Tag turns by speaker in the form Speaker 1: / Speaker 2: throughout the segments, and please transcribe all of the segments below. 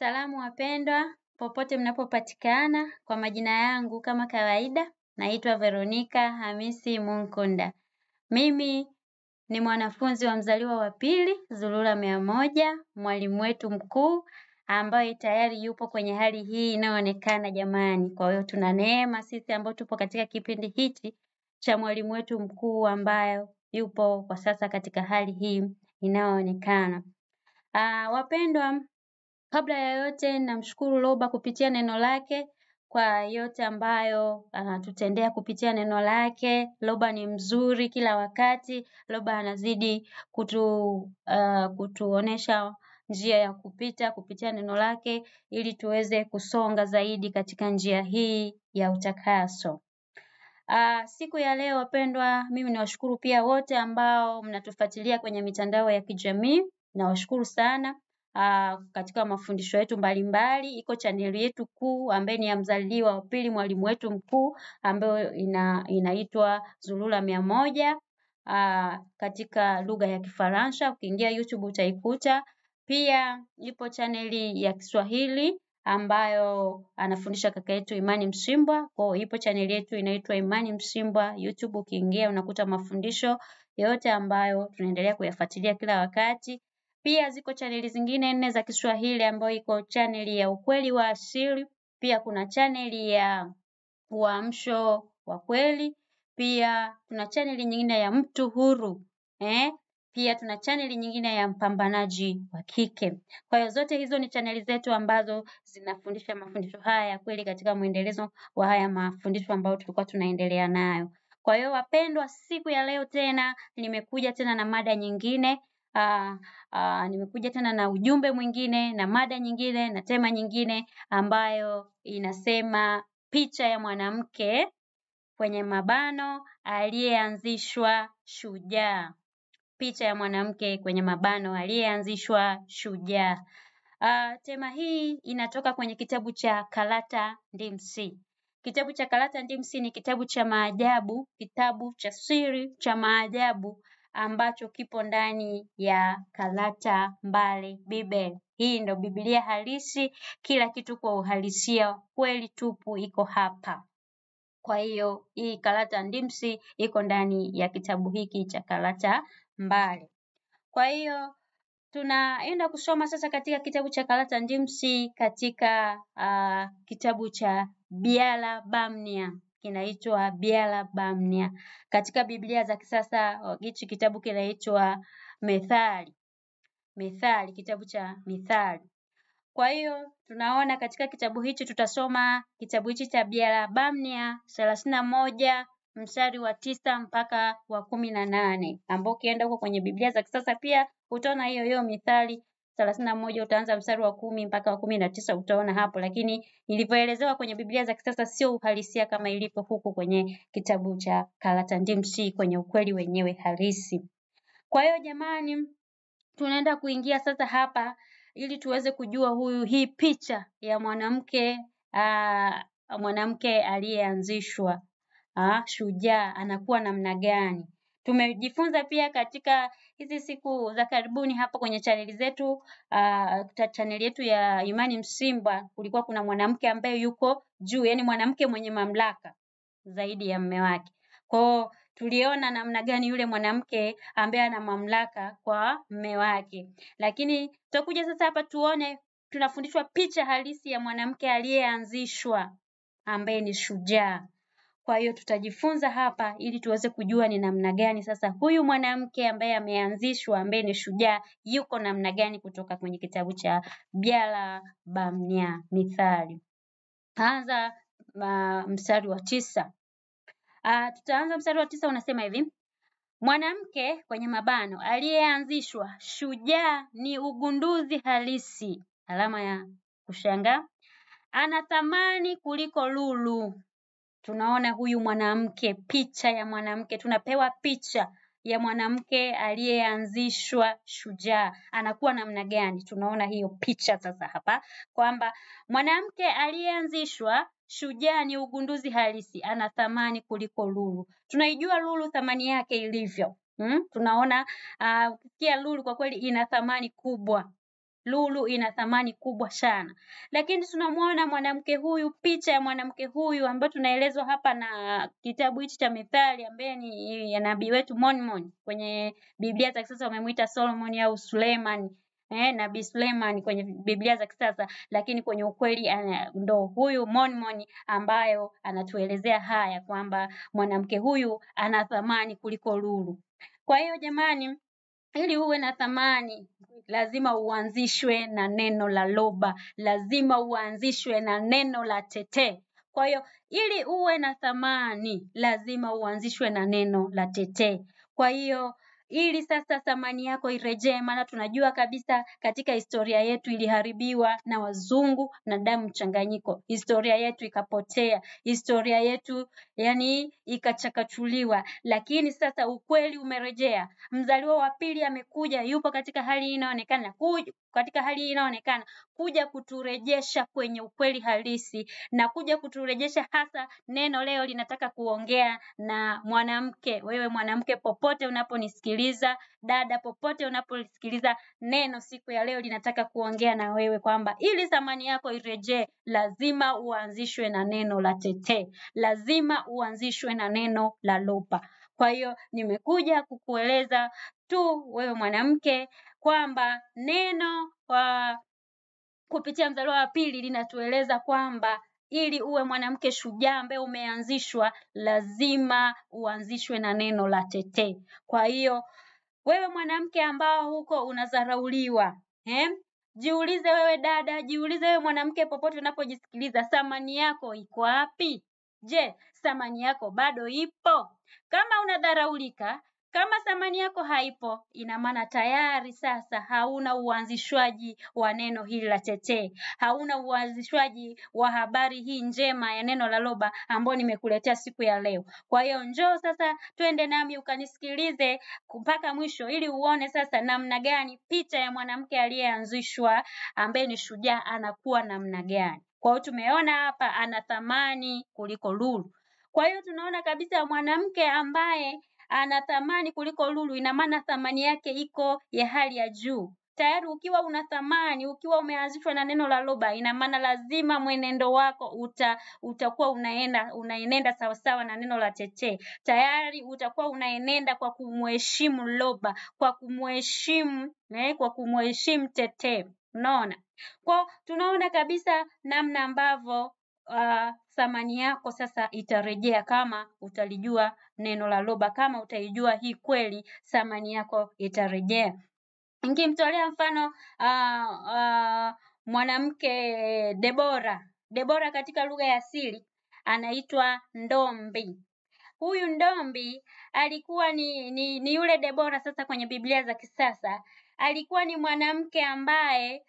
Speaker 1: Salamu wapendwa, popote mnapopatikana, kwa majina yangu kama kawaida, naitwa Veronica Hamisi Munkunda. Mimi ni mwanafunzi wa mzaliwa wa pili, Zulula 100, mwalimu wetu mkuu, ambaye tayari yupo kwenye hali hii inayoonekana jamani. Kwa hiyo tuna neema sisi ambao tupo katika kipindi hichi cha mwalimu wetu mkuu ambaye yupo kwa sasa katika hali hii inayoonekana. Wapendwa, kabla ya yote namshukuru Roba kupitia neno lake kwa yote ambayo anatutendea kupitia neno lake. Roba ni mzuri kila wakati. Roba anazidi kutuonesha njia ya kupita kupitia neno lake ili tuweze kusonga zaidi katika njia hii ya utakaso. Siku ya leo wapendwa, mimi nawashukuru pia wote ambao mnatufuatilia kwenye mitandao ya kijamii. Nawashukuru sana. Katika mafundisho yetu mbalimbali, iko chaneli yetu kuu ambaye ni ya mzaliwa wa pili mwalimu wetu mkuu ambayo inaitwa Zulula 100 katika lugha ya Kifaransa. Ukiingia YouTube utaikuta. Pia ipo chaneli ya Kiswahili ambayo anafundisha kaka yetu Imani Msimbwa. Kwa ipo chaneli yetu inaitwa Imani Msimbwa YouTube. Ukiingia unakuta mafundisho yote ambayo tunaendelea kuyafuatilia kila wakati. Pia ziko chaneli zingine 4 za Kiswahili ambayo iko chaneli ya Ukweli wa Asili. Pia kuna chaneli ya Uamsho wa Kweli. Pia tuna chaneli nyingine ya Mtu Huru. Pia tuna chaneli nyingine ya Mpambanaji wa Kike. Kwa hiyo zote hizo ni chaneli zetu ambazo zinafundisha mafundisho haya ya kweli katika mwendelezo wa haya mafundisho ambayo tulikuwa tunaendelea nayo. Kwa hiyo wapendwa, siku ya leo tena nimekuja tena na mada nyingine. Nimekuja tena na ujumbe mwingine na mada nyingine na tema nyingine ambayo inasema picha ya mwanamke kwenye mabano aliyeanzishwa shujaa. Picha ya mwanamke kwenye mabano aliyeanzishwa shujaa. Tema hii inatoka kwenye kitabu cha Karata Ndimsi. Kitabu cha Karata Ndimsi ni kitabu cha maajabu, kitabu cha siri cha maajabu ambacho kipo ndani ya Karata Mbale Bibeli. Hii ndo Biblia halisi, kila kitu kwa uhalisia, kweli tupu iko hapa. Kwa hiyo hii Karata Ndimsi iko ndani ya kitabu hiki cha Karata Mbale. Kwa hiyo tunaenda kusoma sasa katika kitabu cha Karata Ndimsi katika kitabu cha Biala Bamnia. Kinaitwa Biala Bamnia. Katika Biblia za kisasa hichi kitabu kinaitwa Methali. Methali, kitabu cha Methali. Kwa hiyo tunaona katika kitabu hichi tutasoma kitabu hichi cha Biala Bamnia 31 mstari wa 9 mpaka wa 18, ambao ukienda huko kwenye Biblia za kisasa pia utaona hiyo Mithali 31 utaanza mstari wa 10 mpaka wa 19 utaona hapo, lakini ilivyoelezewa kwenye Biblia za kisasa sio uhalisia kama ilipo huku kwenye kitabu cha Karata Ndimsi kwenye ukweli wenyewe halisi. Kwa hiyo jamani, tunaenda kuingia sasa hapa ili tuweze kujua hii picha ya mwanamke aliyeanzishwa shujaa anakuwa namna gani. Tumejifunza pia katika hizi siku za karibuni hapa kwenye chaneli zetu, chaneli yetu ya Imani Msimbwa, kulikuwa kuna mwanamke ambaye yuko juu, yani mwanamke mwenye mamlaka zaidi ya mume wake. Kwa tuliona namna gani yule mwanamke ambaye ana mamlaka kwa mume wake. Lakini tutakuja sasa hapa tuone, tunafundishwa picha halisi ya mwanamke aliyeanzishwa ambaye ni shujaa. Kwa hiyo tutajifunza hapa ili tuweze kujua ni namna gani sasa huyu mwanamke ambaye ameanzishwa ambaye ni shujaa yuko namna gani, kutoka kwenye kitabu cha Biala Bamnia Mithali. Anza mstari wa 9. Tutaanza mstari wa 9, unasema hivi: mwanamke kwenye mabano aliyeanzishwa shujaa ni ugunduzi halisi, alama ya kushangaa, ana thamani kuliko lulu. Tunaona huyu mwanamke, picha ya mwanamke, tunapewa picha ya mwanamke aliyeanzishwa shujaa. Anakuwa namna gani? Tunaona hiyo picha sasa hapa kwamba mwanamke aliyeanzishwa shujaa ni ugunduzi halisi, ana thamani kuliko lulu. Tunaijua lulu thamani yake ilivyo. Tunaona kia lulu kwa kweli ina thamani kubwa. Lulu ina thamani kubwa sana. Lakini tunamuona mwanamke huyu, picha ya mwanamke huyu ambaye tunaelezwa hapa na kitabu hichi cha Mithali, ambaye ni ya nabii wetu Mormon. Kwenye Biblia za kisasa wamemuita Solomon au Suleiman. Nabii Suleiman kwenye Biblia za kisasa, lakini kwenye ukweli ndo huyu Mormon ambayo anatuelezea haya kwamba mwanamke huyu ana thamani kuliko lulu. Kwa hiyo jamani, ili uwe na thamani lazima uanzishwe na neno la loba, lazima uanzishwe na neno la tetee. Kwa hiyo ili uwe na thamani lazima uanzishwe na neno la tetee. Kwa hiyo ili sasa thamani yako irejee, maana tunajua kabisa katika historia yetu iliharibiwa na wazungu na damu mchanganyiko. Historia yetu ikapotea, historia yetu yani ikachakachuliwa, lakini sasa ukweli umerejea. Mzaliwa wa pili amekuja, yupo katika hali hii inaonekana kuja kuturejesha kwenye ukweli halisi na kuja kuturejesha hasa. Neno leo linataka kuongea na mwanamke. Wewe mwanamke popote unaponisikiliza, dada popote unaposikiliza, neno siku ya leo linataka kuongea na wewe kwamba ili thamani yako irejee lazima uanzishwe na neno la tetee, lazima uanzishwe na neno la loba. Kwa hiyo nimekuja kukueleza tu wewe mwanamke kwamba neno kupitia mzaliwa wa pili linatueleza kwamba ili uwe mwanamke shujaa ambaye umeanzishwa lazima uanzishwe na neno la tetee. Kwa hiyo wewe mwanamke ambao huko unadharauliwa, jiulize wewe dada, jiulize wewe mwanamke popote unapojisikiliza, thamani yako iko wapi? Je, thamani yako bado ipo? Kama unadharaulika, kama thamani yako haipo, ina maana tayari sasa hauna uanzishwaji wa neno hili la tetee. Hauna uanzishwaji wa habari hii njema ya neno la loba ambao nimekuletea siku ya leo. Kwa hiyo njoo sasa twende nami ukanisikilize mpaka mwisho ili uone sasa namna gani picha ya mwanamke aliyeanzishwa ambaye ni shujaa anakuwa namna gani. Kwa hiyo tumeona hapa ana thamani kuliko lulu. Kwa hiyo tunaona kabisa mwanamke ambaye ana thamani kuliko lulu, ina maana thamani yake iko ya hali ya juu. Tayari ukiwa una thamani, ukiwa umeanzishwa na neno la loba, ina maana lazima mwenendo wako utakuwa unaenenda sawa sawa na neno la tetee. Tayari utakuwa unaenenda kwa kumheshimu loba, kwa kumheshimu tetee. Unaona? Kwa tunaona kabisa namna ambavyo thamani yako sasa itarejea kama utalijua neno la loba, kama utaijua hii kweli, thamani yako itarejea. Nikimtolea mfano mwanamke Debora katika lugha ya asili anaitwa Ndombi. Huyu Ndombi alikuwa ni yule Debora sasa kwenye Biblia za kisasa. Alikuwa ni mwanamke ambaye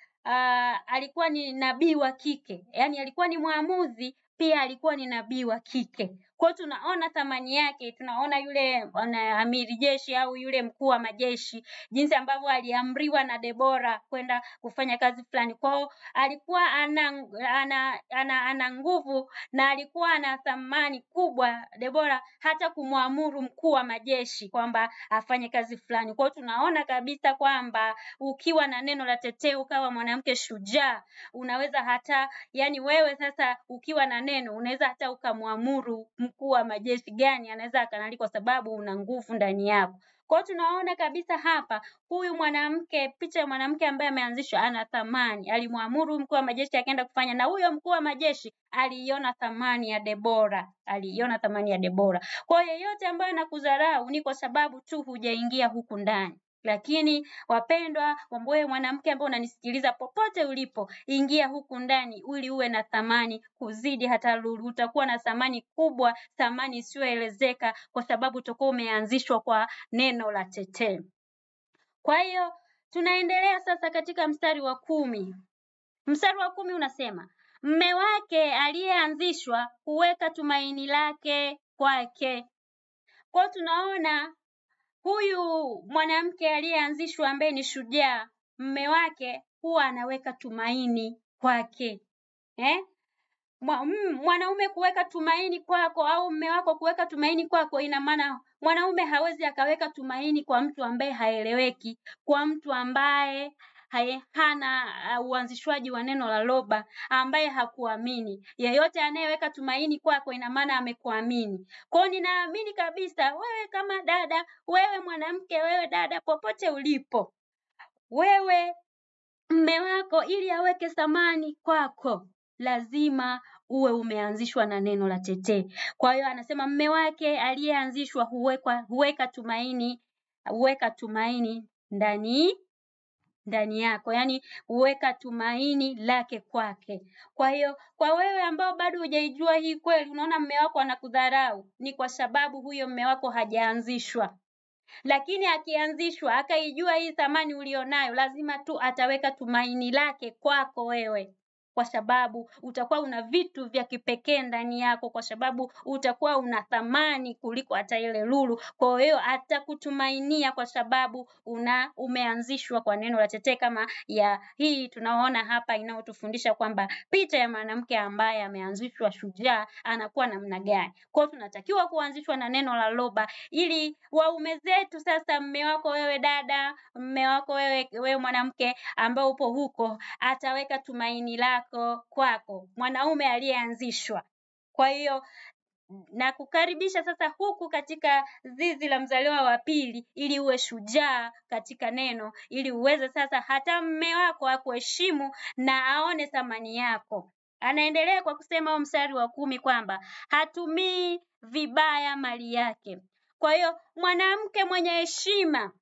Speaker 1: alikuwa ni nabii wa kike. Yaani alikuwa ni mwamuzi, pia alikuwa ni nabii wa kike. Kwa hiyo tunaona thamani yake, tunaona yule amiri jeshi au yule mkuu wa majeshi jinsi ambavyo aliamriwa na Debora kwenda kufanya kazi fulani. Kwa hiyo alikuwa ana nguvu na alikuwa ana thamani kubwa Debora hata kumwamuru mkuu wa majeshi kwamba afanye kazi fulani. Kwa hiyo tunaona kabisa kwamba ukiwa na neno la tetee, ukawa mwanamke shujaa, unaweza hata yani wewe sasa ukiwa na neno unaweza hata ukamwamuru mkuu wa majeshi gani anaweza akanali kwa sababu una nguvu ndani yako. Kwa hiyo tunaona kabisa hapa huyu mwanamke, picha ya mwanamke ambaye ameanzishwa ana thamani. Alimwamuru mkuu wa majeshi akaenda kufanya, na huyo mkuu wa majeshi aliiona thamani ya Debora. Aliiona thamani ya Debora. Kwa hiyo yeyote ambaye anakudharau ni kwa sababu tu hujaingia huku ndani. Lakini wapendwa, wewe mwanamke ambaye unanisikiliza popote ulipo, ingia huku ndani ili uwe na thamani kuzidi hata lulu. Utakuwa na thamani kubwa, thamani isiyoelezeka kwa sababu utakuwa umeanzishwa kwa neno la tetee. Kwa hiyo tunaendelea sasa katika mstari wa 10. Mstari wa 10 unasema, mume wake aliyeanzishwa huweka tumaini lake kwake. Kwa tunaona huyu mwanamke aliyeanzishwa ambaye ni shujaa, mume wake huwa anaweka tumaini kwake. Mwanaume kuweka tumaini kwako au mume wako kuweka tumaini kwako, ina maana mwanaume hawezi akaweka tumaini kwa mtu ambaye haeleweki, kwa mtu ambaye hana uanzishwaji wa neno la loba, ambaye hakuamini. Yeyote anayeweka tumaini kwako ina maana amekuamini. Kwa hiyo ninaamini kabisa wewe kama dada, wewe mwanamke, wewe dada, popote ulipo, wewe mume wako ili aweke thamani kwako lazima uwe umeanzishwa na neno la tetee. Kwa hiyo anasema mume wake aliyeanzishwa huweka tumaini ndani yako, yani huweka tumaini lake kwake. Kwa hiyo kwa wewe ambao bado hujaijua hii kweli, unaona mume wako anakudharau, ni kwa sababu huyo mume wako hajaanzishwa. Lakini akianzishwa, akaijua hii thamani ulionayo, lazima tu ataweka tumaini lake kwako wewe, kwa sababu utakuwa una vitu vya kipekee ndani yako, kwa sababu utakuwa una thamani kuliko hata ile lulu. Kwa hiyo atakutumainia kwa sababu umeanzishwa kwa neno la tetee, kama ya hii tunaona hapa inayotufundisha kwamba picha ya mwanamke ambaye ameanzishwa shujaa anakuwa namna gani. Kwa hiyo tunatakiwa kuanzishwa na neno la loba ili waume zetu sasa, mume wako wewe dada, mume wako wewe mwanamke ambao upo huko, ataweka tumaini lako kwako, mwanaume aliyeanzishwa. Kwa hiyo na kukaribisha sasa huku katika zizi la mzaliwa wa pili, ili uwe shujaa katika neno, ili uweze sasa hata mume wako akuheshimu na aone thamani yako. Anaendelea kwa kusema mstari wa 10 kwamba hatumii vibaya mali yake. Kwa hiyo mwanamke mwenye heshima,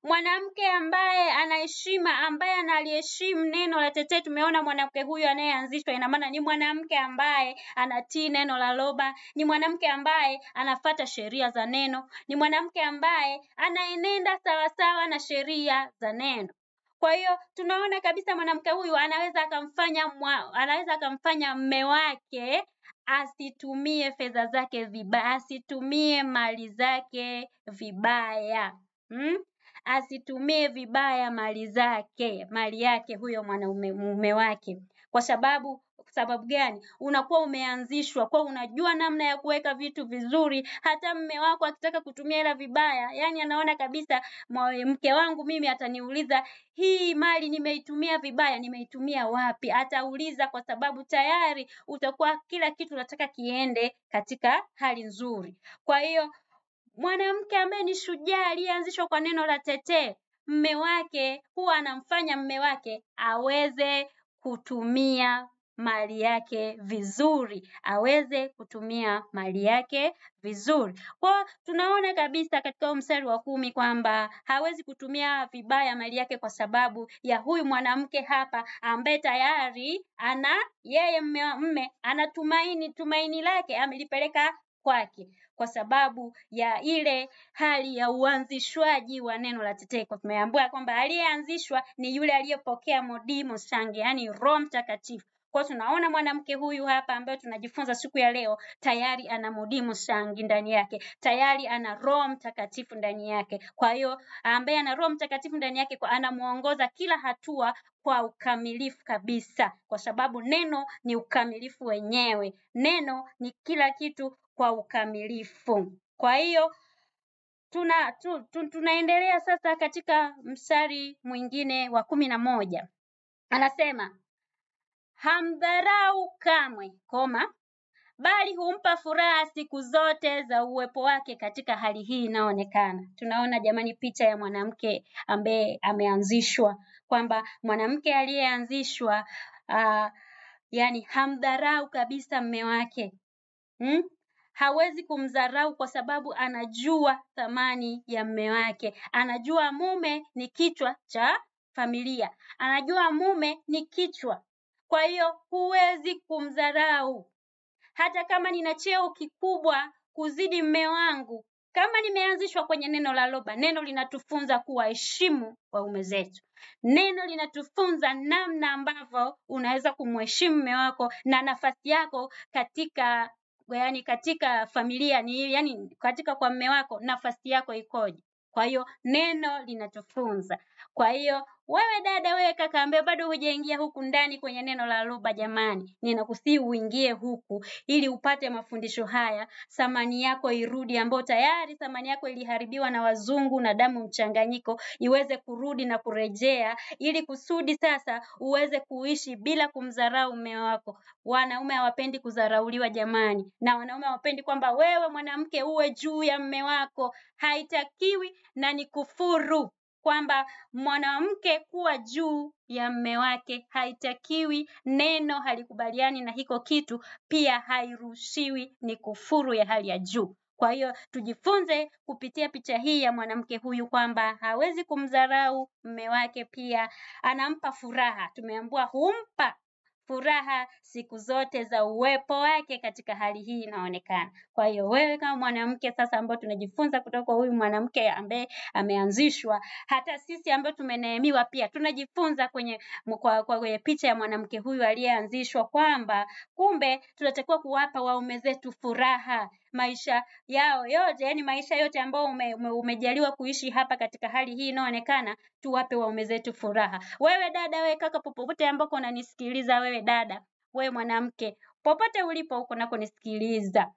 Speaker 1: mwanamke ambaye anaheshima, ambaye analiheshimu neno la tetee. Tumeona mwanamke huyu anayeanzishwa, ina maana ni mwanamke ambaye anatii neno la loba, ni mwanamke ambaye anafuata sheria za neno, ni mwanamke ambaye anaenenda sawasawa na sheria za neno. Kwa hiyo tunaona kabisa mwanamke huyu anaweza akamfanya mume wake asitumie fedha zake vibaya, asitumie mali zake vibaya. Asitumie vibaya mali yake huyo mume wake. Kwa sababu gani? Unakuwa umeanzishwa, kwa unajua namna ya kuweka vitu vizuri. Hata mume wako akitaka kutumia hela vibaya, yani anaona kabisa mke wangu mimi ataniuliza, hii mali nimeitumia vibaya, nimeitumia wapi? Atauliza, kwa sababu tayari utakuwa kila kitu unataka kiende katika hali nzuri. Kwa hiyo mwanamke ambaye ni shujaa aliyeanzishwa kwa neno la tetee, mume wake huwa anamfanya mume wake aweze kutumia mali yake vizuri, Kwa tunaona kabisa katika mstari wa 10 kwamba hawezi kutumia vibaya mali yake kwa sababu ya huyu mwanamke hapa ambaye tayari yeye mume ana tumaini lake amelipeleka kwake, kwa sababu ya ile hali ya uanzishwaji wa neno la tetee. Kwa tumeambiwa kwamba aliyeanzishwa ni yule aliyepokea modimo sange, yani Roho Mtakatifu. Kwa tunaona mwanamke huyu hapa ambaye tunajifunza siku ya leo tayari ana modimo sange ndani yake, tayari ana Roho Mtakatifu ndani yake. Kwa hiyo ambaye ana Roho Mtakatifu ndani yake, anamuongoza kila hatua kwa ukamilifu kabisa, kwa sababu neno ni ukamilifu wenyewe. Neno ni kila kitu kwa ukamilifu. Kwa hiyo tunaendelea sasa katika mstari mwingine wa 11. Anasema hamdharau kamwe, bali humpa furaha siku zote za uwepo wake. Katika hali hii inaonekana, tunaona jamani, picha ya mwanamke ambaye ameanzishwa, kwamba mwanamke aliyeanzishwa yani hamdharau kabisa mume wake. Hawezi kumdharau kwa sababu anajua thamani ya mume wake. Anajua mume ni kichwa cha familia, anajua mume ni kichwa. Kwa hiyo huwezi kumdharau. Hata kama nina cheo kikubwa kuzidi mume wangu, kama nimeanzishwa kwenye neno la loba, neno linatufunza kuwaheshimu waume zetu. Neno linatufunza namna ambavyo unaweza kumheshimu mume wako na nafasi yako katika familia, katika kwa mume wako nafasi yako ikoje. Kwa hiyo neno linatufunza. Kwa hiyo wewe dada, wewe kaka ambaye bado hujaingia huku ndani kwenye neno la Luba, jamani, ninakusihi uingie huku ili upate mafundisho haya, thamani yako irudi, ambayo tayari thamani yako iliharibiwa na wazungu na damu mchanganyiko, iweze kurudi na kurejea, ili kusudi sasa uweze kuishi bila kumdharau mume wako. Wanaume hawapendi kudharauliwa jamani, na wanaume hawapendi kwamba wewe mwanamke uwe juu ya mume wako. Haitakiwi na ni kufuru kwamba mwanamke kuwa juu ya mume wake, haitakiwi. Neno halikubaliani na hiko kitu, pia hairuhusiwi, ni kufuru ya hali ya juu. Kwa hiyo tujifunze kupitia picha hii ya mwanamke huyu kwamba hawezi kumdharau mume wake, pia anampa furaha. Tumeambiwa humpa furaha siku zote za uwepo wake katika hali hii inaonekana. Kwa hiyo wewe kama mwanamke sasa, ambao tunajifunza kutoka kwa huyu mwanamke ambaye ameanzishwa, hata sisi ambao tumeneemiwa pia tunajifunza kwenye picha ya mwanamke huyu aliyeanzishwa, kwamba kumbe tunatakiwa kuwapa waume zetu furaha maisha yao yote, yani maisha yote ambao umejaliwa kuishi hapa katika hali hii inaonekana, tuwape waume zetu furaha. Wewe dada, wewe kaka, popote ambako unanisikiliza, wewe dada, wewe mwanamke, popote ulipo huko nako nisikiliza,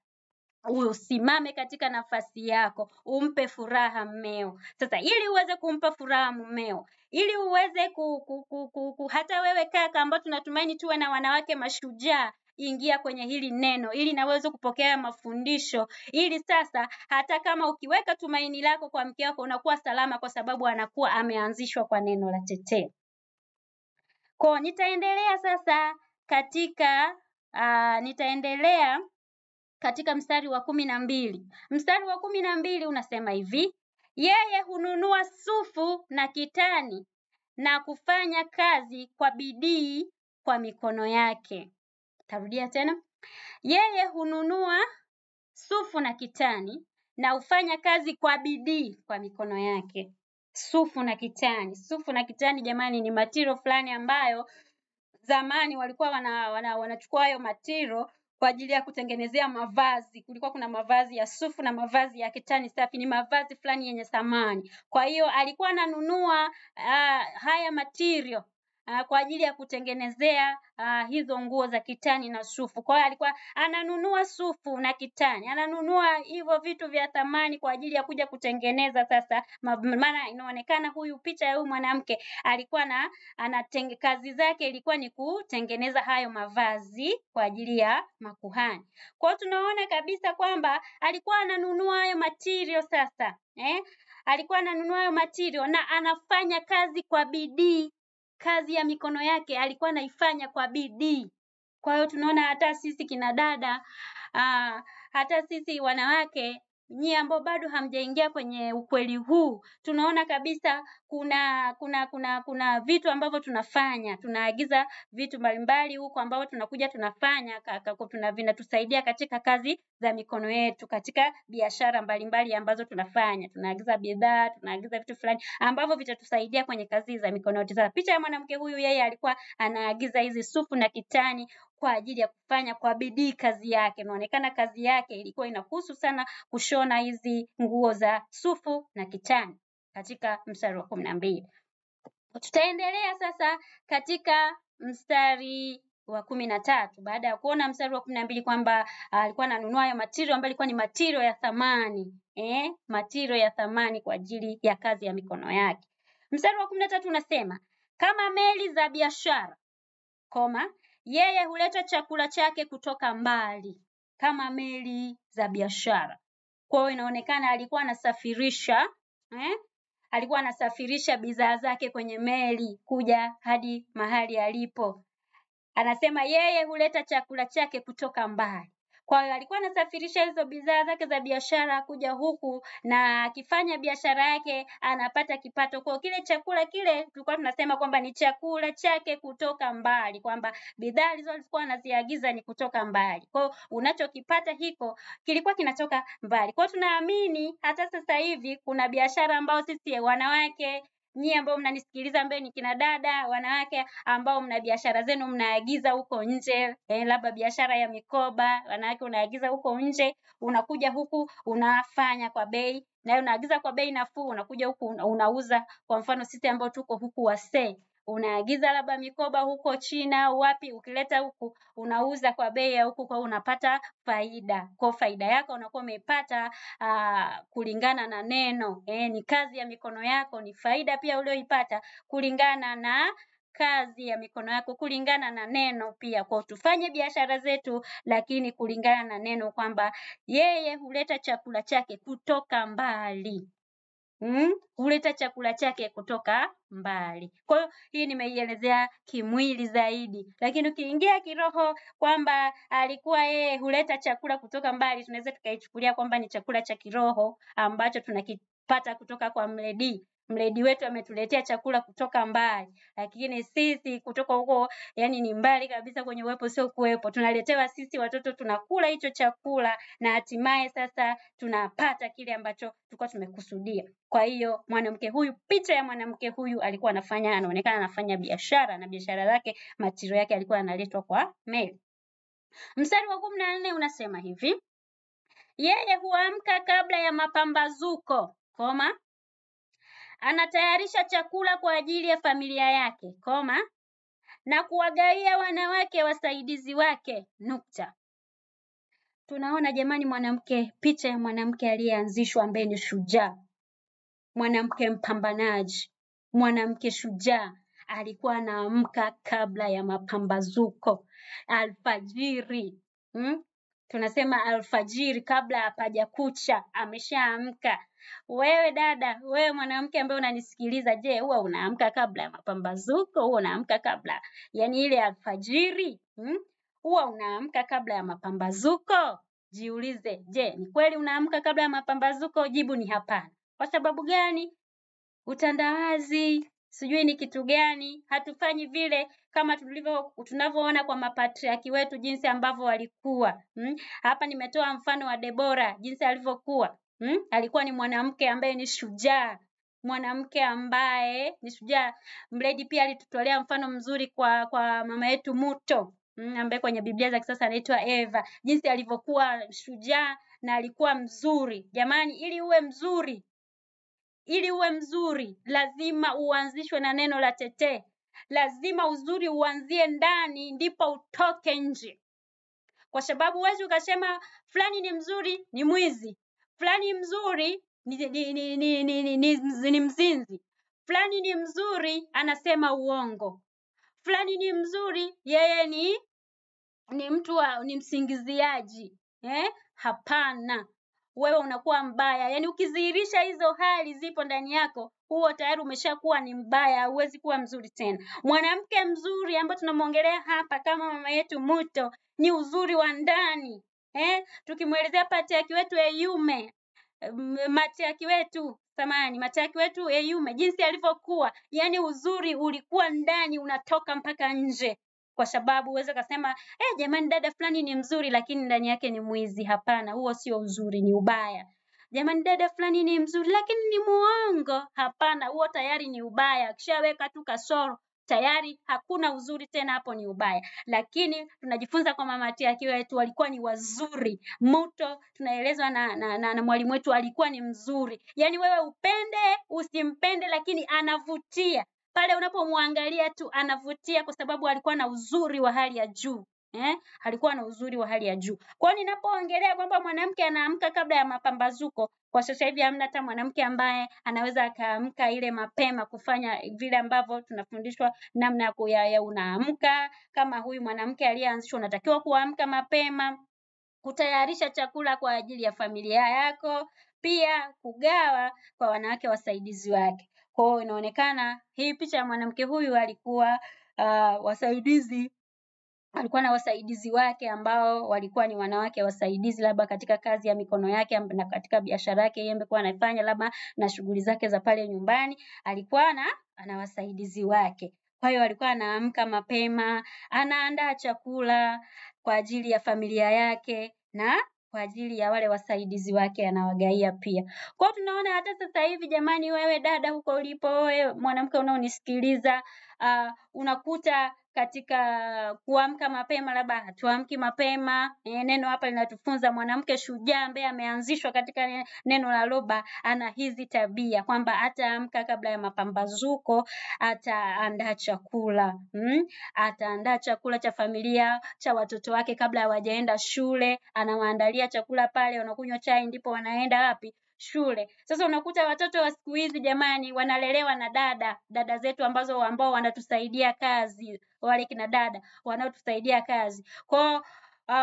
Speaker 1: usimame katika nafasi yako, umpe furaha mmeo. Sasa ili uweze kumpa furaha mmeo, ili uweze hata wewe kaka, ambao tunatumaini tuwe na wanawake mashujaa, ingia kwenye hili neno ili naweze kupokea mafundisho, ili sasa hata kama ukiweka tumaini lako kwa mke wako unakuwa salama, kwa sababu anakuwa ameanzishwa kwa neno la teteo. Kwa nitaendelea sasa katika mstari wa 12. Mstari wa 12 unasema hivi: yeye hununua sufu na kitani na kufanya kazi kwa bidii kwa mikono yake. Tarudia tena. Yeye hununua sufu na kitani na hufanya kazi kwa bidii kwa mikono yake. Sufu na kitani. Sufu na kitani jamani, ni material fulani ambayo zamani walikuwa wanachukua hayo material kwa ajili ya kutengenezea mavazi. Kulikuwa kuna mavazi ya sufu na mavazi ya kitani safi, ni mavazi fulani yenye thamani. Kwa hiyo alikuwa ananunua haya material kwa ajili ya kutengenezea hizo nguo za kitani na sufu. Kwa hiyo alikuwa ananunua sufu na kitani, ananunua hivyo vitu vya thamani kwa ajili ya kuja kutengeneza sasa. Maana inaonekana huyu picha ya huyu mwanamke alikuwa kazi zake ilikuwa ni kutengeneza hayo mavazi kwa ajili ya makuhani. Kwa hiyo tunaona kabisa kwamba alikuwa ananunua hayo material sasa. Alikuwa ananunua hayo material na anafanya kazi kwa bidii. Kazi ya mikono yake alikuwa anaifanya kwa bidii. Kwa hiyo tunaona hata sisi kina dada, hata sisi wanawake, nyie ambao bado hamjaingia kwenye ukweli huu, tunaona kabisa kuna vitu ambavyo tunafanya, tunaagiza vitu mbalimbali huko ambavyo tunakuja tunafanya, vinatusaidia katika kazi za mikono yetu, katika biashara mbalimbali ambazo tunafanya. Tunaagiza bidhaa, tunaagiza vitu fulani ambavyo vitatusaidia kwenye kazi za mikono yetu. Sasa picha ya mwanamke huyu, yeye alikuwa anaagiza hizi sufu na kitani kwa ajili ya kufanya kwa bidii kazi yake. Inaonekana kazi yake ilikuwa inahusu sana kushona hizi nguo za sufu na kitani katika mstari wa 12. Tutaendelea sasa katika mstari wa 13. Baada ya kuona mstari wa 12 kwamba alikuwa ananunua hayo material ambayo ilikuwa ni material ya thamani, material ya thamani kwa ajili ya kazi ya mikono yake. Mstari wa 13 unasema, kama meli za biashara, yeye huleta chakula chake kutoka mbali. Kama meli za biashara. Kwa hiyo inaonekana alikuwa anasafirisha bidhaa zake kwenye meli kuja hadi mahali alipo. Anasema yeye huleta chakula chake kutoka mbali. Kwa hiyo alikuwa anasafirisha hizo bidhaa zake za biashara kuja huku, na akifanya biashara yake anapata kipato. Kwa kile chakula kile tulikuwa tunasema kwamba ni chakula chake kutoka mbali, kwamba bidhaa alizokuwa anaziagiza ni kutoka mbali. Kwa hiyo unachokipata hiko kilikuwa kinatoka mbali. Kwa hiyo tunaamini hata sasa hivi kuna biashara ambao sisi wanawake, nyie ambao mnanisikiliza ambaye ni kina dada, wanawake ambao mna biashara zenu mnaagiza huko nje, labda biashara ya mikoba, wanawake unaagiza huko nje, unakuja huku unafanya kwa bei na unaagiza kwa bei nafuu, unakuja huku unauza. Kwa mfano sisi ambao tuko huku Wasee, unaagiza labda mikoba huko China au wapi, ukileta huku unauza kwa bei ya huku, kwa unapata faida. Kwa faida yako unakuwa umeipata kulingana na neno. Ni kazi ya mikono yako, ni faida pia ulioipata kulingana na kazi ya mikono yako, kulingana na neno pia. Kwa tufanye biashara zetu, lakini kulingana na neno, kwamba yeye huleta chakula chake kutoka mbali. Huleta chakula chake kutoka mbali. Kwa hiyo hii nimeielezea kimwili zaidi, lakini ukiingia kiroho kwamba alikuwa yeye huleta chakula kutoka mbali, tunaweza tukaichukulia kwamba ni chakula cha kiroho ambacho tunakipata kutoka kwa mledi. Mledi wetu ametuletea chakula kutoka mbali, lakini sisi kutoka huko, yani ni mbali kabisa, kwenye uwepo sio kuwepo, tunaletewa sisi watoto, tunakula hicho chakula na hatimaye sasa tunapata kile ambacho tulikuwa tumekusudia. Kwa hiyo mwanamke huyu, picha ya mwanamke huyu alikuwa anaonekana anafanya biashara, na biashara yake, matiro yake alikuwa analetwa kwa meli. Mstari wa 14 unasema hivi: yeye huamka kabla ya mapambazuko, anatayarisha chakula kwa ajili ya familia yake, na kuwagawia wanawake wasaidizi wake, Tunaona jamani, mwanamke, picha ya mwanamke aliyeanzishwa, ambaye ni shujaa, mwanamke mpambanaji, mwanamke shujaa. Alikuwa anaamka kabla ya mapambazuko, alfajiri. Tunasema alfajiri, kabla hapaja kucha, ameshaamka. Wewe dada, wewe mwanamke ambaye unanisikiliza, je, huwa unaamka kabla ya mapambazuko? Huwa unaamka kabla, yani ile alfajiri? Huwa unaamka kabla ya mapambazuko? Jiulize, je, ni kweli unaamka kabla ya mapambazuko? Jibu ni hapana. Kwa sababu gani? Utandawazi, sijui ni kitu gani, hatufanyi vile kama tunavyoona kwa mapatriaki wetu, jinsi ambavyo walikuwa. Hapa nimetoa mfano wa Debora, jinsi alivyokuwa. Alikuwa ni mwanamke ambaye ni shujaa, mwanamke ambaye ni shujaa. Mledi pia alitutolea mfano mzuri kwa mama yetu Muto, ambaye kwenye Biblia za kisasa anaitwa Eva, jinsi alivyokuwa shujaa na alikuwa mzuri. Jamani, ili uwe mzuri lazima uanzishwe na neno la tetee. Lazima uzuri uanzie ndani, ndipo utoke nje. Kwa sababu huwezi ukasema fulani ni mzuri, ni mwizi, fulani mzuri ni mzinzi, fulani ni mzuri anasema uongo, fulani ni mzuri yeye ni mtu ni msingiziaji. Hapana, wewe unakuwa mbaya. Yani ukidhihirisha hizo hali zipo ndani yako, huo tayari umeshakuwa ni mbaya, huwezi kuwa mzuri tena. Mwanamke mzuri ambaye tunamuongelea hapa kama mama yetu Muto ni uzuri wa ndani. Tukimuelezea patriaki wetu Eyume, matriaki wetu Eyume, jinsi alivyokuwa, yani uzuri ulikuwa ndani, unatoka mpaka nje. Kwa sababu uweze kusema jamani, dada fulani ni mzuri lakini ndani yake ni mwizi. Hapana, huo sio uzuri, ni ubaya. Jamani, dada fulani ni mzuri lakini ni muongo. Hapana, huo tayari ni ubaya. Ukishaweka tu kasoro, tayari hakuna uzuri tena, hapo ni ubaya. Lakini tunajifunza kwa mama Tiaki wetu, walikuwa ni wazuri. Muto tunaelezwa na mwalimu wetu alikuwa ni mzuri. Yani wewe upende usimpende, lakini anavutia. Pale unapomwangalia tu anavutia, kwa sababu alikuwa na uzuri wa hali ya juu. Alikuwa na uzuri wa hali ya juu. Kwa hiyo ninapoongelea kwamba mwanamke anaamka kabla ya mapambazuko, kwa sasa hivi hamna hata mwanamke ambaye anaweza akaamka ile mapema kufanya vile ambavyo tunafundishwa namna ya unaamka. Kama huyu mwanamke aliyeanzishwa, unatakiwa kuamka mapema, kutayarisha chakula kwa ajili ya familia yako, pia kugawa kwa wanawake wasaidizi wake. Kwa hiyo inaonekana hii picha ya mwanamke huyu alikuwa alikuwa na wasaidizi wake ambao walikuwa ni wanawake wasaidizi, labda katika kazi ya mikono yake na katika biashara yake yeye amekuwa anafanya, labda na shughuli zake za pale nyumbani, alikuwa ana wasaidizi wake. Kwa hiyo alikuwa anaamka mapema, anaandaa chakula kwa ajili ya familia yake na kwa ajili ya wale wasaidizi wake anawagaia pia. Kwa hiyo tunaona hata sasa hivi jamani, wewe dada huko ulipo, wewe mwanamke unaonisikiliza, unakuta katika kuamka mapema, labda hatuamki mapema. Neno hapa linatufunza mwanamke shujaa ambaye ameanzishwa katika neno la Roba ana hizi tabia kwamba ataamka kabla ya mapambazuko, ataandaa chakula. Ataandaa chakula cha familia, cha watoto wake kabla hawajaenda shule, anawaandalia chakula pale, wanakunywa chai ndipo wanaenda wapi? Shule. Sasa unakuta watoto wa siku hizi jamani wanalelewa na dada zetu ambao wanatusaidia kazi, wale kina dada wanaotusaidia kazi. Kwa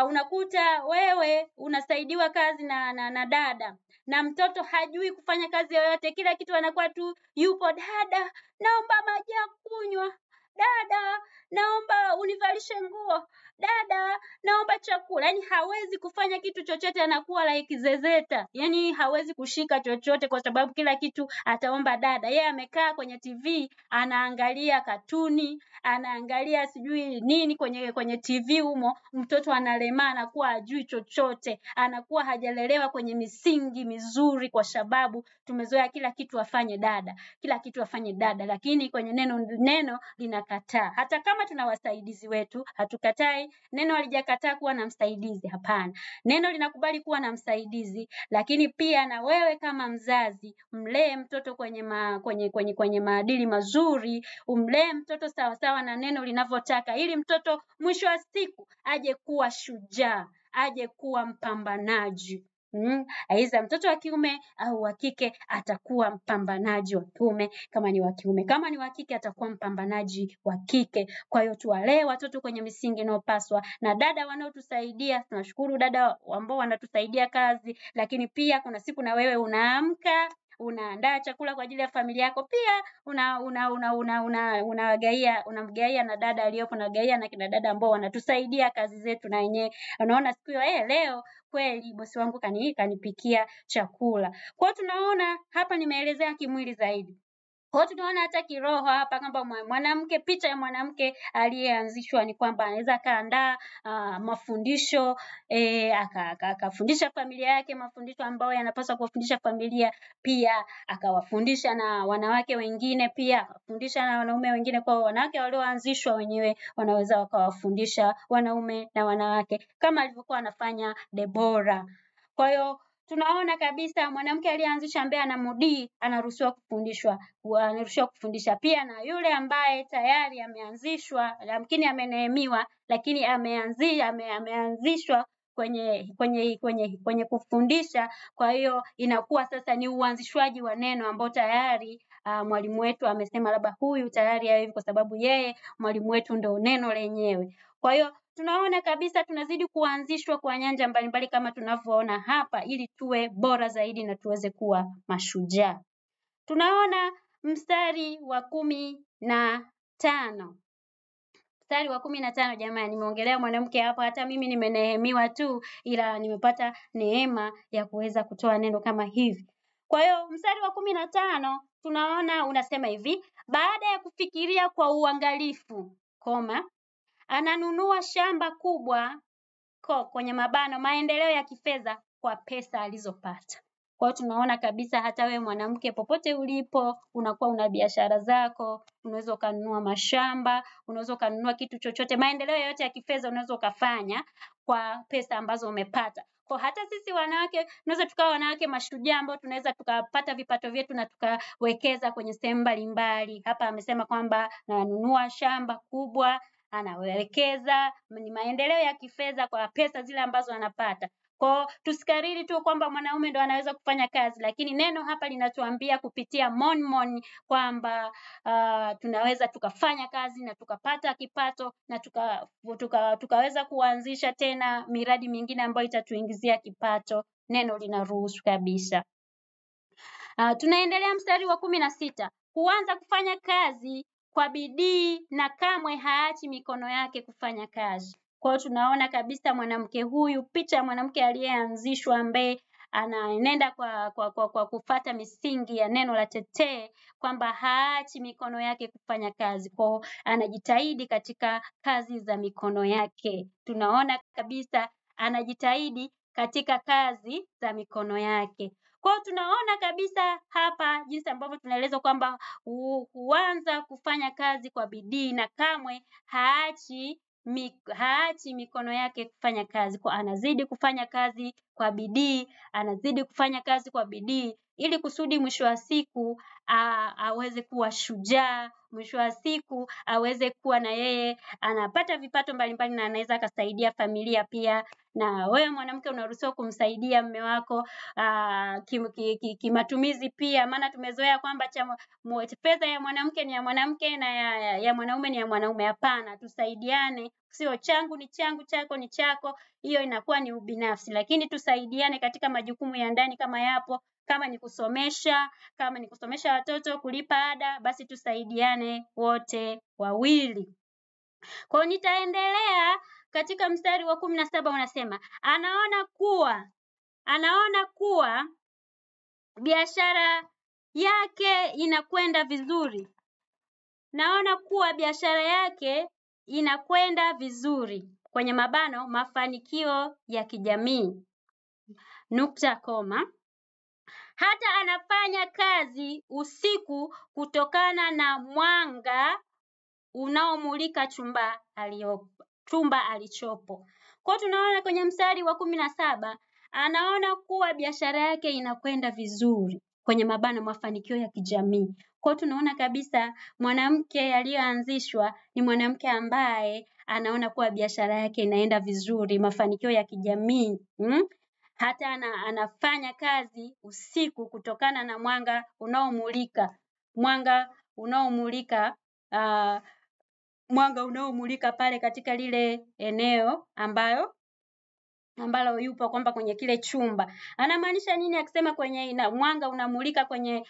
Speaker 1: unakuta wewe unasaidiwa kazi na dada, na mtoto hajui kufanya kazi yoyote, kila kitu anakuwa tu yupo, dada naomba maji ya kunywa, dada naomba univalishe nguo, dada naomba chakula. Yani hawezi kufanya kitu chochote, anakuwa like zezeta. Yani hawezi kushika chochote kwa sababu kila kitu ataomba dada. Yeye amekaa kwenye TV anaangalia katuni, anaangalia sijui nini kwenye TV humo. Mtoto analemaa, anakuwa hajui chochote, anakuwa hajalelewa kwenye misingi mizuri kwa sababu tumezoea kila kitu afanye dada, kila kitu afanye dada. Lakini kwenye neno linakataa. Hata kama tuna wasaidizi wetu, hatukatai. Neno halijakataa kuwa na msaidizi, hapana. Neno linakubali kuwa na msaidizi, lakini pia na wewe kama mzazi mlee mtoto kwenye maadili mazuri, umlee mtoto sawa sawa na neno linavyotaka, ili mtoto mwisho wa siku aje kuwa shujaa, aje kuwa mpambanaji. Aidha mtoto wa kiume au wa kike atakuwa mpambanaji wa kiume, kama ni wa kiume. Kama ni wa kike atakuwa mpambanaji wa kike. Kwa hiyo tuwalee watoto kwenye misingi inayopaswa. Na dada wanaotusaidia, tunashukuru dada ambao wanatusaidia kazi, lakini pia kuna siku na wewe unaamka, unaandaa chakula kwa ajili ya familia yako, pia unamgaia na dada aliyopo, na gaia na kina dada ambao wanatusaidia kazi zetu, na wenyewe unaona siku hiyo leo kweli bosi wangu kanipikia chakula. Kwa hiyo tunaona hapa nimeelezea kimwili zaidi. Kwa hiyo tunaona hata kiroho hapa kwamba mwanamke, picha ya mwanamke aliyeanzishwa ni kwamba anaweza kaandaa mafundisho, akafundisha familia yake mafundisho ambayo yanapaswa kuwafundisha familia, pia akawafundisha na wanawake wengine, pia akafundisha na wanaume wengine. Kwa wanawake walioanzishwa wenyewe wanaweza wakawafundisha wanaume na wanawake kama alivyokuwa anafanya Debora. Kwa hiyo tunaona kabisa mwanamke aliyeanzisha ambaye anamudii anaruhusiwa kufundisha pia, na yule ambaye tayari ameanzishwa, lakini ameneemiwa, lakini ameanzishwa kwenye kufundisha. Kwa hiyo inakuwa sasa ni uanzishwaji wa neno ambao tayari mwalimu wetu amesema labda huyu tayari hivi, kwa sababu yeye mwalimu wetu ndio neno lenyewe. Kwa hiyo tunaona kabisa tunazidi kuanzishwa kwa nyanja mbalimbali kama tunavyoona hapa, ili tuwe bora zaidi na tuweze kuwa mashujaa. Tunaona mstari wa 15. Mstari wa 15 jamani, nimeongelea mwanamke hapa, hata mimi nimenehemiwa tu, ila nimepata neema ya kuweza kutoa neno kama hivi. Kwa hiyo mstari wa 15 tunaona unasema hivi: baada ya kufikiria kwa uangalifu, ananunua shamba kubwa, kwenye mabano, maendeleo ya kifedha kwa pesa alizopata. Kwa hiyo tunaona kabisa hata wewe mwanamke popote ulipo, unakuwa una biashara zako, unaweza ukanunua mashamba, unaweza ukanunua kitu chochote, maendeleo yote ya kifedha unaweza ukafanya kwa pesa ambazo umepata. Kwa hata sisi wanawake tunaweza tukawa wanawake mashujaa ambao tunaweza tukapata vipato vyetu na tukawekeza kwenye sehemu mbalimbali. Hapa amesema kwamba ananunua shamba kubwa, anawekeza, ni maendeleo ya kifedha kwa pesa zile ambazo anapata. Kwa tusikariri tu kwamba mwanaume ndo anaweza kufanya kazi, lakini neno hapa linatuambia kupitia Monmon kwamba tunaweza tukafanya kazi na tukapata kipato na tukaweza kuanzisha tena miradi mingine ambayo itatuingizia kipato. Neno linaruhusu kabisa. Tunaendelea mstari wa 16. Huanza kufanya kazi kwa bidii na kamwe haachi mikono yake kufanya kazi. Kwa hiyo tunaona kabisa mwanamke huyu, picha ya mwanamke aliyeanzishwa ambaye anaenenda kwa kufuata misingi ya neno la Tetee, kwamba haachi mikono yake kufanya kazi. Kwa hiyo anajitahidi katika kazi za mikono yake. Tunaona kabisa anajitahidi katika kazi za mikono yake. Kwa Kwa tunaona kabisa hapa jinsi ambavyo tunaeleza kwamba huanza kufanya kazi kwa bidii na kamwe haachi mikono yake kufanya kazi. Kwa anazidi kufanya kazi kwa bidii, anazidi kufanya kazi kwa bidii ili kusudi mwisho wa siku aweze kuwa shujaa, mwisho wa siku aweze kuwa na yeye anapata vipato mbalimbali na anaweza akasaidia familia pia. Na wewe mwanamke unaruhusiwa kumsaidia mume wako kimatumizi pia, maana tumezoea kwamba pesa ya mwanamke ni ya mwanamke na ya mwanaume ni ya mwanaume. Hapana, tusaidiane, sio changu ni changu, chako ni chako, hiyo inakuwa ni ubinafsi. Lakini tusaidiane katika majukumu ya ndani kama yapo, kama ni kusomesha watoto, kulipa ada, basi tusaidiane wote wawili. Kwa nitaendelea katika mstari wa 17 unasema, anaona kuwa biashara yake inakwenda vizuri. Naona kuwa biashara yake inakwenda vizuri. Kwenye mabano, mafanikio ya kijamii. Nukta, koma. Hata anafanya kazi usiku kutokana na mwanga unaomulika chumba alichopo. Kwa tunaona kwenye mstari wa 17, anaona kuwa biashara yake inakwenda vizuri. Kwenye mabano, mafanikio ya kijamii. Kwa tunaona kabisa mwanamke aliyeanzishwa ni mwanamke ambaye anaona kuwa biashara yake inaenda vizuri, mafanikio ya kijamii. Hata anafanya kazi usiku kutokana na mwanga unaomulika pale katika lile eneo ambalo yupo kwamba kwenye kile chumba. Anamaanisha nini akisema mwanga unamulika kwenye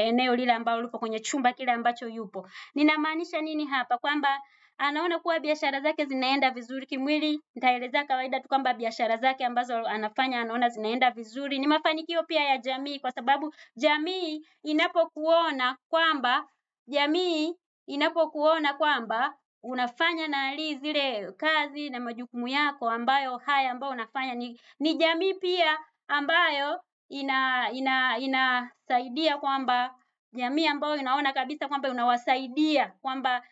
Speaker 1: eneo lile ambalo lipo kwenye chumba kile ambacho yupo? Ninamaanisha nini hapa? Kwamba anaona kuwa biashara zake zinaenda vizuri kimwili. Nitaelezea kawaida tu kwamba biashara zake ambazo anafanya anaona zinaenda vizuri. Ni mafanikio pia ya jamii, kwa sababu jamii inapokuona kwamba unafanya na zile kazi na majukumu yako ambayo unafanya, ni jamii pia ambayo inasaidia, kwamba jamii ambayo inaona kabisa kwamba unawasaidia, kwamba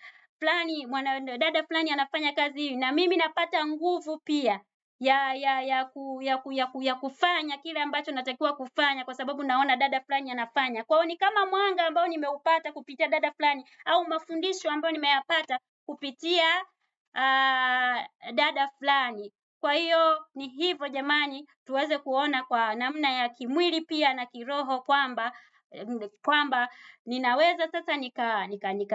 Speaker 1: dada fulani anafanya kazi hii na mimi napata nguvu pia ya kufanya kile ambacho natakiwa kufanya, kwa sababu naona dada fulani anafanya. Kwa hiyo ni kama mwanga ambao nimeupata kupitia dada fulani, au mafundisho ambayo nimeyapata kupitia dada fulani. Kwa hiyo ni hivyo jamani, tuweze kuona kwa namna ya kimwili pia na kiroho kwamba ninaweza sasa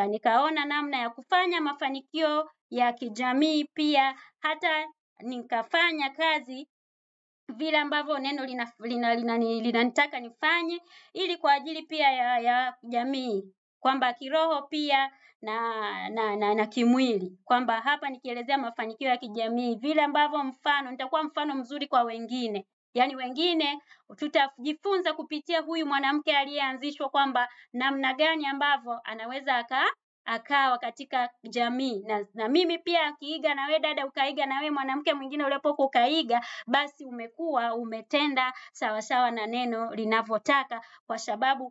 Speaker 1: nikaona namna ya kufanya mafanikio ya kijamii pia, hata nikafanya kazi vile ambavyo neno linanitaka nifanye, ili kwa ajili pia ya jamii, kwamba kiroho pia na kimwili, kwamba hapa nikielezea mafanikio ya kijamii vile ambavyo nitakuwa mfano mzuri kwa wengine. Yaani wengine tutajifunza kupitia huyu mwanamke aliyeanzishwa, kwamba namna gani ambavyo anaweza akawa katika jamii. Na mimi pia akiiga, na wewe dada ukaiga, na wewe mwanamke mwingine ulipokuwa ukaiga, basi umekuwa umetenda sawa sawa na neno linavyotaka, kwa sababu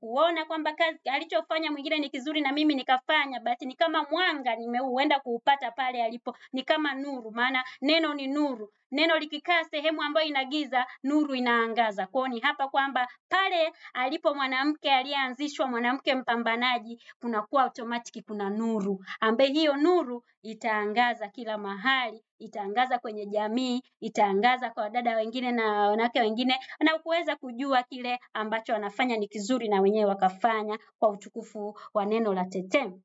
Speaker 1: kuona kwamba kazi alichofanya mwingine ni kizuri na mimi nikafanya, basi ni kama mwanga nimeuenda kuupata pale alipo, ni kama nuru, maana neno ni nuru. Neno likikaa sehemu ambayo ina giza, nuru inaangaza. Kwa hiyo ni hapa kwamba pale alipo mwanamke aliyeanzishwa, mwanamke mpambanaji, kunakuwa automatic kuna nuru, ambaye hiyo nuru itaangaza kila mahali, itaangaza kwenye jamii, itaangaza kwa dada wengine na wanawake wengine, na kuweza kujua kile ambacho wanafanya ni kizuri, na wenyewe wakafanya kwa utukufu wa neno la tetema.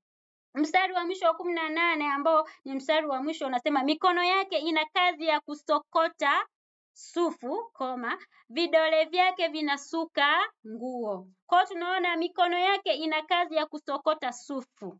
Speaker 1: Mstari wa mwisho wa 18 ambao ni mstari wa mwisho unasema, mikono yake ina kazi ya kusokota sufu, vidole vyake vinasuka nguo. Kwa tunaona mikono yake ina kazi ya kusokota sufu.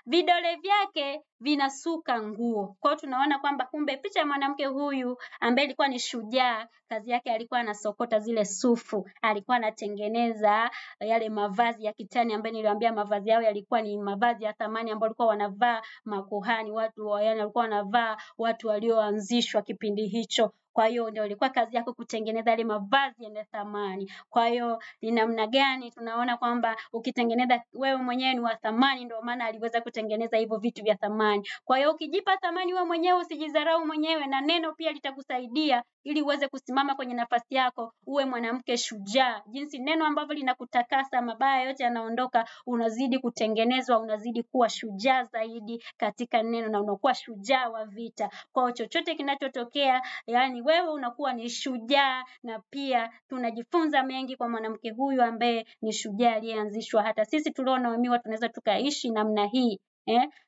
Speaker 1: Vidole vyake vinasuka nguo. Kwa tunaona kwamba kumbe picha ya mwanamke huyu ambaye alikuwa ni shujaa, kazi yake alikuwa anasokota zile sufu, alikuwa anatengeneza yale mavazi ya kitani ambayo niliwaambia mavazi yao yalikuwa ni mavazi ya thamani ambayo walikuwa wanavaa makuhani, walikuwa wanavaa watu walioanzishwa kipindi hicho. Kwa hiyo ndio ilikuwa kazi yako kutengeneza yale mavazi yenye thamani. Kwa hiyo ni namna gani tunaona kwamba ukitengeneza wewe mwenyewe ni wa thamani, ndio maana aliweza kutengeneza hivyo vitu vya thamani. Kwa hiyo ukijipa thamani wewe mwenyewe, usijidharau mwenyewe, na neno pia litakusaidia ili uweze kusimama kwenye nafasi yako, uwe mwanamke shujaa. Jinsi neno ambavyo linakutakasa, mabaya yote yanaondoka, unazidi kutengenezwa, unazidi kuwa shujaa zaidi katika neno na unakuwa shujaa wa vita. Kwa hiyo chochote kinachotokea, yani wewe unakuwa ni shujaa, na pia tunajifunza mengi kwa mwanamke huyu ambaye ni shujaa aliyeanzishwa. Hata sisi tulioneemiwa tunaweza tukaishi namna hii.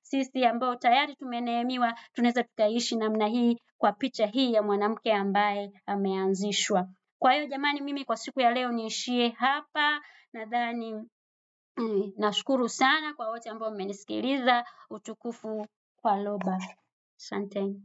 Speaker 1: Sisi ambao tayari tumeneemiwa tunaweza tukaishi namna hii kwa picha hii ya mwanamke ambaye ameanzishwa. Kwa hiyo jamani, mimi kwa siku ya leo niishie hapa. Nadhani nashukuru sana kwa wote ambao mmenisikiliza. Utukufu kwa Loba. Asanteni.